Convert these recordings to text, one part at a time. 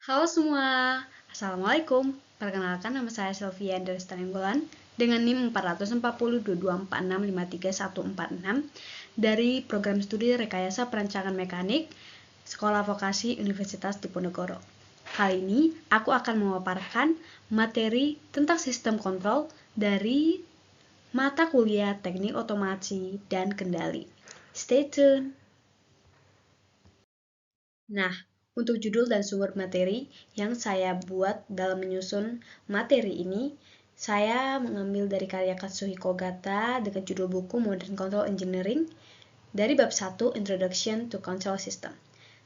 Halo semua, Assalamualaikum. Perkenalkan nama saya Sylvia dari Stanenggolan dengan NIM 4402246534146 dari Program Studi Rekayasa Perancangan Mekanik Sekolah Vokasi Universitas Diponegoro. Kali ini aku akan memaparkan materi tentang sistem kontrol dari mata kuliah Teknik Otomasi dan Kendali. Stay tuned! Nah, untuk judul dan sumber materi yang saya buat dalam menyusun materi ini, saya mengambil dari karya Katsuhiko Gata dengan judul buku Modern Control Engineering dari bab 1 Introduction to Control System.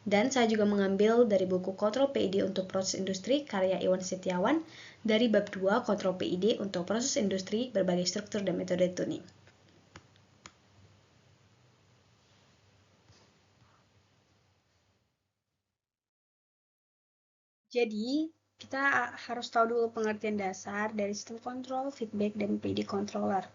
Dan saya juga mengambil dari buku Kontrol PID untuk Proses Industri karya Iwan Setiawan dari bab 2 Kontrol PID untuk Proses Industri berbagai struktur dan metode tuning. Jadi, kita harus tahu dulu pengertian dasar dari sistem kontrol, feedback, dan PID controller.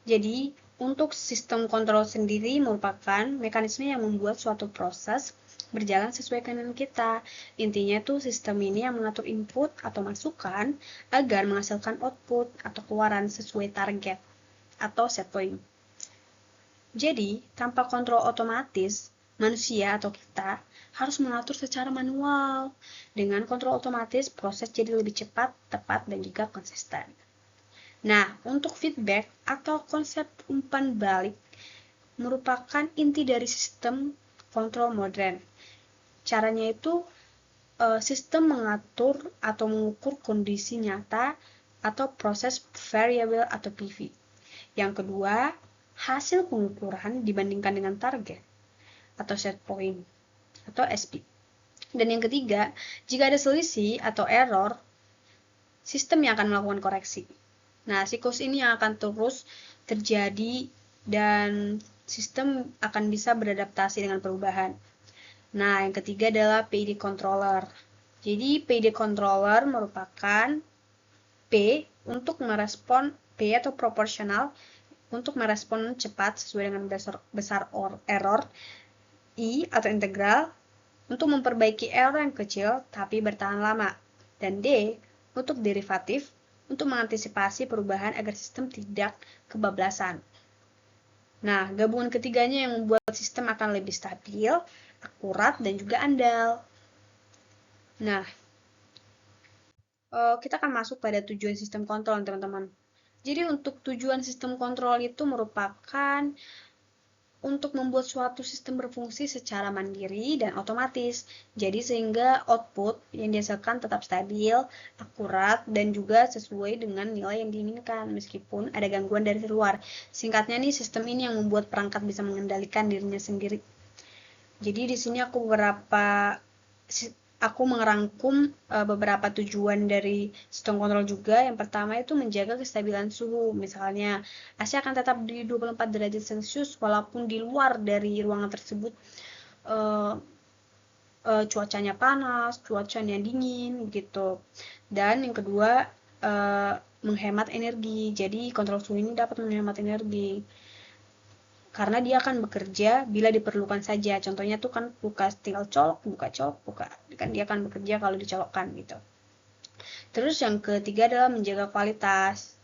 Jadi, untuk sistem kontrol sendiri merupakan mekanisme yang membuat suatu proses berjalan sesuai keinginan kita. Intinya tuh sistem ini yang mengatur input atau masukan agar menghasilkan output atau keluaran sesuai target atau set point. Jadi, tanpa kontrol otomatis, manusia atau kita harus mengatur secara manual. Dengan kontrol otomatis, proses jadi lebih cepat, tepat, dan juga konsisten. Nah, untuk feedback atau konsep umpan balik merupakan inti dari sistem kontrol modern. Caranya itu sistem mengatur atau mengukur kondisi nyata atau proses variable atau PV. Yang kedua, hasil pengukuran dibandingkan dengan target atau set point atau SP. Dan yang ketiga, jika ada selisih atau error, sistem yang akan melakukan koreksi. Nah, siklus ini yang akan terus terjadi dan sistem akan bisa beradaptasi dengan perubahan. Nah, yang ketiga adalah PID controller. Jadi, PID controller merupakan P untuk merespon P atau proporsional untuk merespon cepat sesuai dengan besar error, I atau integral untuk memperbaiki error yang kecil tapi bertahan lama, dan D untuk derivatif untuk mengantisipasi perubahan agar sistem tidak kebablasan. Nah, gabungan ketiganya yang membuat sistem akan lebih stabil, akurat, dan juga andal. Nah, kita akan masuk pada tujuan sistem kontrol, teman-teman. Jadi untuk tujuan sistem kontrol itu merupakan untuk membuat suatu sistem berfungsi secara mandiri dan otomatis. Jadi sehingga output yang dihasilkan tetap stabil, akurat, dan juga sesuai dengan nilai yang diinginkan meskipun ada gangguan dari luar. Singkatnya nih, sistem ini yang membuat perangkat bisa mengendalikan dirinya sendiri. Jadi di sini aku mengerangkum beberapa tujuan dari sistem kontrol juga. Yang pertama itu menjaga kestabilan suhu. Misalnya, AC akan tetap di 24 derajat Celcius walaupun di luar dari ruangan tersebut cuacanya panas, cuacanya dingin gitu. Dan yang kedua, menghemat energi. Jadi kontrol suhu ini dapat menghemat energi karena dia akan bekerja bila diperlukan saja. Contohnya tuh kan tinggal colok, buka, kan dia akan bekerja kalau dicolokkan gitu. Terus yang ketiga adalah menjaga kualitas.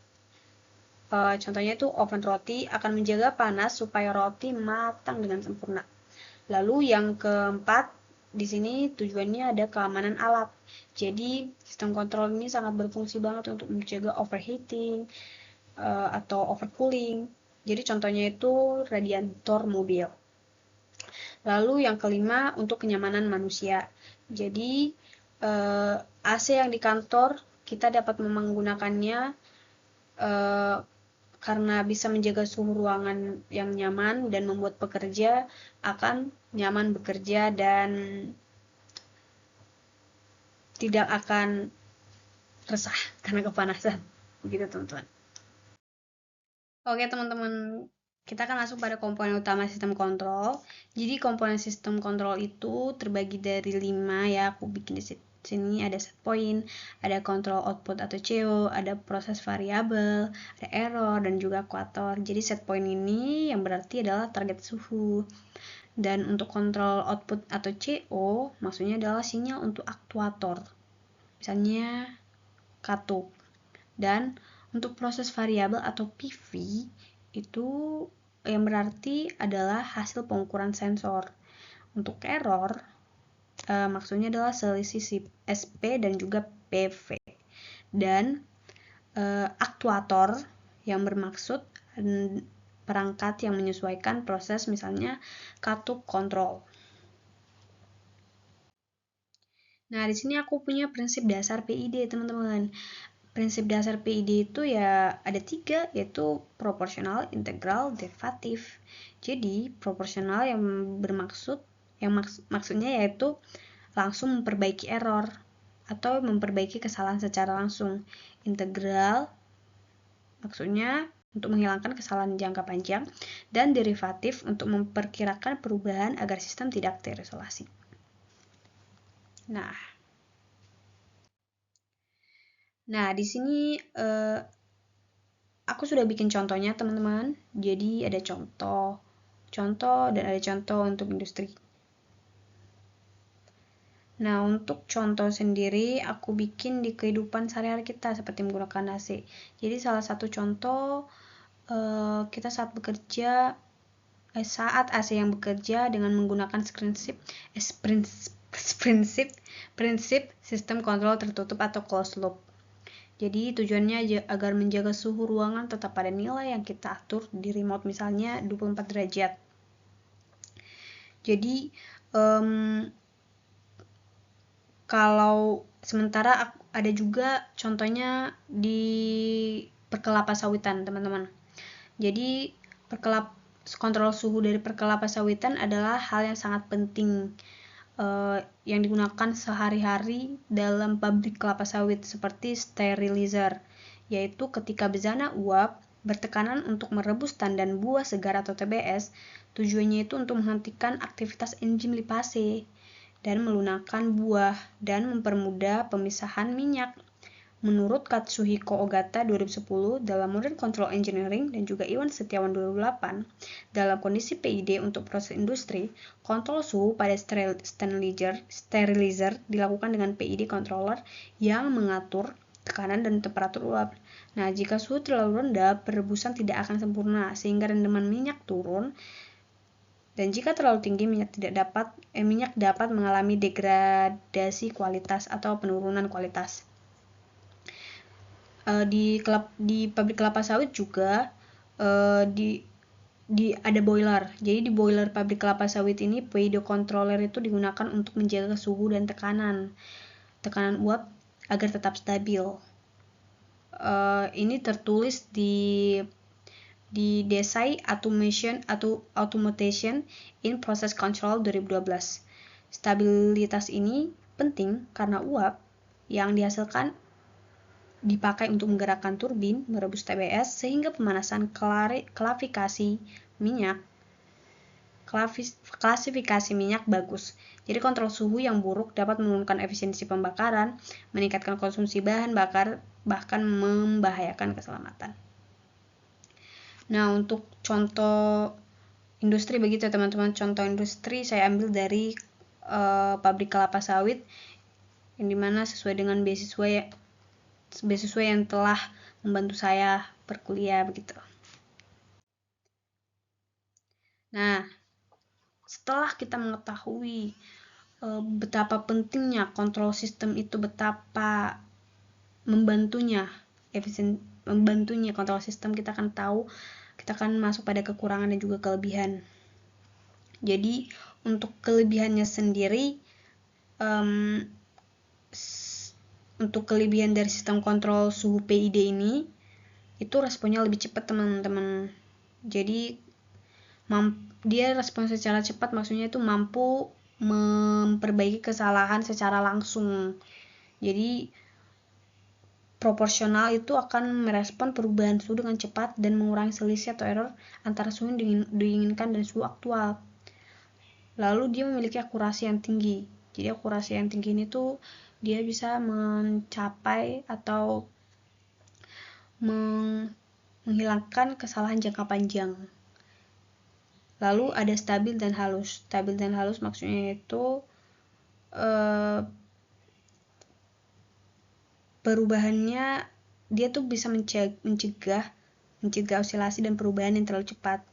Contohnya tuh oven roti akan menjaga panas supaya roti matang dengan sempurna. Lalu yang keempat, di sini tujuannya ada keamanan alat. Jadi sistem kontrol ini sangat berfungsi banget untuk mencegah overheating atau overcooling. Jadi contohnya itu radiator mobil. Lalu yang kelima untuk kenyamanan manusia. Jadi AC yang di kantor kita dapat menggunakannya karena bisa menjaga suhu ruangan yang nyaman dan membuat pekerja akan nyaman bekerja dan tidak akan resah karena kepanasan. Begitu teman-teman. Oke teman-teman, kita akan masuk pada komponen utama sistem kontrol. Jadi komponen sistem kontrol itu terbagi dari 5 ya, aku bikin di sini ada set point, ada kontrol output atau CO, ada proses variabel, ada error, dan juga equator. Jadi set point ini yang berarti adalah target suhu. Dan untuk kontrol output atau CO, maksudnya adalah sinyal untuk aktuator. misalnya katup. Dan untuk proses variabel atau PV itu yang berarti adalah hasil pengukuran sensor. Untuk error maksudnya adalah selisih SP dan juga PV. Dan aktuator yang bermaksud perangkat yang menyesuaikan proses, misalnya katup kontrol. Nah, di sini aku punya prinsip dasar PID, teman-teman. Prinsip dasar PID itu ya ada 3, yaitu proporsional, integral, derivatif. Jadi, proporsional yang bermaksud, maksudnya yaitu langsung memperbaiki error atau memperbaiki kesalahan secara langsung. Integral maksudnya untuk menghilangkan kesalahan jangka panjang, dan derivatif untuk memperkirakan perubahan agar sistem tidak terisolasi. Nah, di sini aku sudah bikin contohnya, teman-teman. Jadi ada contoh dan ada contoh untuk industri. Nah, untuk contoh sendiri aku bikin di kehidupan sehari-hari kita seperti menggunakan AC. Jadi salah satu contoh kita saat AC yang bekerja dengan menggunakan prinsip sistem kontrol tertutup atau closed loop. Jadi tujuannya agar menjaga suhu ruangan tetap pada nilai yang kita atur di remote, misalnya 24 derajat. Jadi kalau sementara ada juga contohnya di perkelapa sawitan, teman-teman. Jadi kontrol suhu dari perkelapa sawitan adalah hal yang sangat penting yang digunakan sehari-hari dalam pabrik kelapa sawit seperti sterilizer, yaitu ketika bezana uap bertekanan untuk merebus tandan buah segar atau TBS, tujuannya itu untuk menghentikan aktivitas enzim lipase dan melunakkan buah dan mempermudah pemisahan minyak. Menurut Katsuhiko Ogata 2010 dalam Modern Control Engineering dan juga Iwan Setiawan 2008, dalam kondisi PID untuk proses industri, kontrol suhu pada sterilizer dilakukan dengan PID controller yang mengatur tekanan dan temperatur uap. Nah, jika suhu terlalu rendah, perebusan tidak akan sempurna sehingga rendaman minyak turun. Dan jika terlalu tinggi, minyak dapat mengalami degradasi kualitas atau penurunan kualitas. Di pabrik kelapa sawit juga ada boiler. Jadi di boiler pabrik kelapa sawit ini PID controller itu digunakan untuk menjaga suhu dan tekanan uap agar tetap stabil. Ini tertulis di Desai Automation in Process Control 2012. Stabilitas ini penting karena uap yang dihasilkan dipakai untuk menggerakkan turbin merebus TBS sehingga pemanasan klasifikasi minyak bagus. Jadi kontrol suhu yang buruk dapat menurunkan efisiensi pembakaran, meningkatkan konsumsi bahan bakar, bahkan membahayakan keselamatan. Nah, untuk contoh industri begitu teman-teman. Contoh industri saya ambil dari pabrik kelapa sawit, yang dimana sesuai dengan beasiswa yang telah membantu saya berkuliah begitu. Nah, setelah kita mengetahui betapa pentingnya kontrol sistem itu, betapa membantunya kontrol sistem, kita akan tahu, kita akan masuk pada kekurangan dan juga kelebihan. Jadi untuk kelebihannya sendiri, untuk kelebihan dari sistem kontrol suhu PID ini, itu responnya lebih cepat, teman-teman. Jadi dia respon secara cepat, maksudnya itu mampu memperbaiki kesalahan secara langsung. Jadi proporsional itu akan merespon perubahan suhu dengan cepat dan mengurangi selisih atau error antara suhu yang diinginkan dan suhu aktual. Lalu dia memiliki akurasi yang tinggi. Jadi akurasi yang tinggi ini tuh dia bisa mencapai atau menghilangkan kesalahan jangka panjang. Lalu ada stabil dan halus. Stabil dan halus maksudnya itu perubahannya dia tuh bisa mencegah osilasi dan perubahan yang terlalu cepat.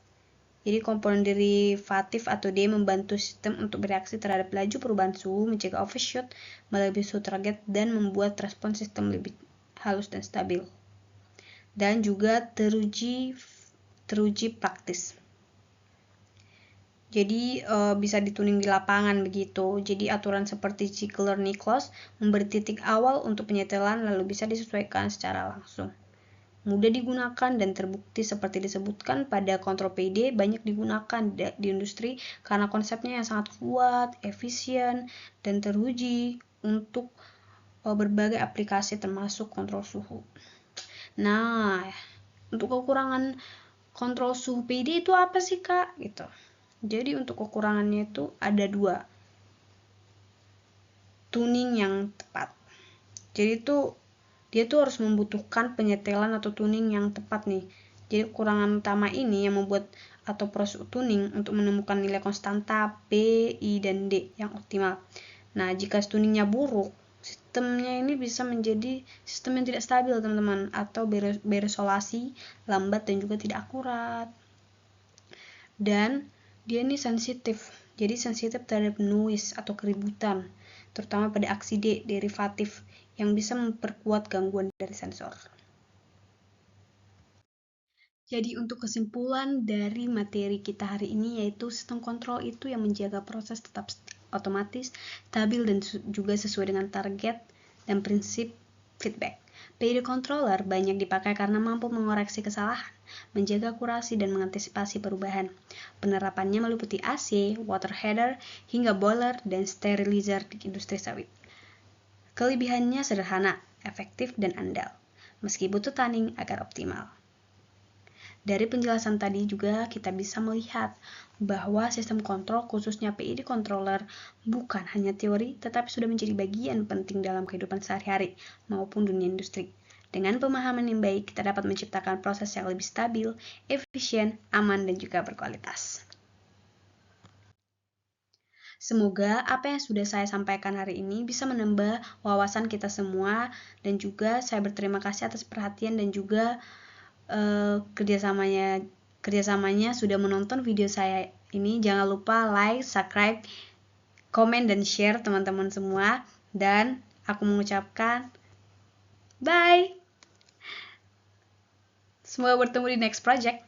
Jadi komponen derivatif atau D membantu sistem untuk bereaksi terhadap laju perubahan suhu, mencegah overshoot melebihi suhu target, dan membuat respon sistem lebih halus dan stabil. Dan juga teruji praktis. Jadi bisa dituning di lapangan begitu. Jadi aturan seperti Ziegler-Nichols memberi titik awal untuk penyetelan lalu bisa disesuaikan secara langsung. Mudah digunakan dan terbukti seperti disebutkan pada kontrol PD banyak digunakan di industri karena konsepnya yang sangat kuat, efisien, dan teruji untuk berbagai aplikasi termasuk kontrol suhu. Nah, untuk kekurangan kontrol suhu PD itu apa sih, Kak? Gitu. Jadi untuk kekurangannya itu ada 2. Tuning yang tepat. Jadi dia tuh harus membutuhkan penyetelan atau tuning yang tepat nih. Jadi kekurangan utama ini yang membuat atau proses tuning untuk menemukan nilai konstanta P, I, dan D yang optimal. Nah, jika tuningnya buruk, sistemnya ini bisa menjadi sistem yang tidak stabil, teman-teman, atau beresolusi, lambat, dan juga tidak akurat. Dan dia ini sensitif. Jadi sensitif terhadap noise atau keributan, terutama pada aksi D, derivatif, yang bisa memperkuat gangguan dari sensor. Jadi untuk kesimpulan dari materi kita hari ini yaitu sistem kontrol itu yang menjaga proses tetap otomatis, stabil, dan juga sesuai dengan target dan prinsip feedback. PID controller banyak dipakai karena mampu mengoreksi kesalahan, menjaga akurasi, dan mengantisipasi perubahan. Penerapannya meliputi AC, water heater, hingga boiler dan sterilizer di industri sawit. Kelebihannya sederhana, efektif, dan andal, meski butuh tuning agar optimal. Dari penjelasan tadi juga kita bisa melihat bahwa sistem kontrol khususnya PID controller bukan hanya teori tetapi sudah menjadi bagian penting dalam kehidupan sehari-hari maupun dunia industri. Dengan pemahaman yang baik, kita dapat menciptakan proses yang lebih stabil, efisien, aman, dan juga berkualitas. Semoga apa yang sudah saya sampaikan hari ini bisa menambah wawasan kita semua, dan juga saya berterima kasih atas perhatian dan juga kerjasamanya sudah menonton video saya ini. Jangan lupa like, subscribe, komen, dan share teman-teman semua. Dan aku mengucapkan bye. Semoga bertemu di next project.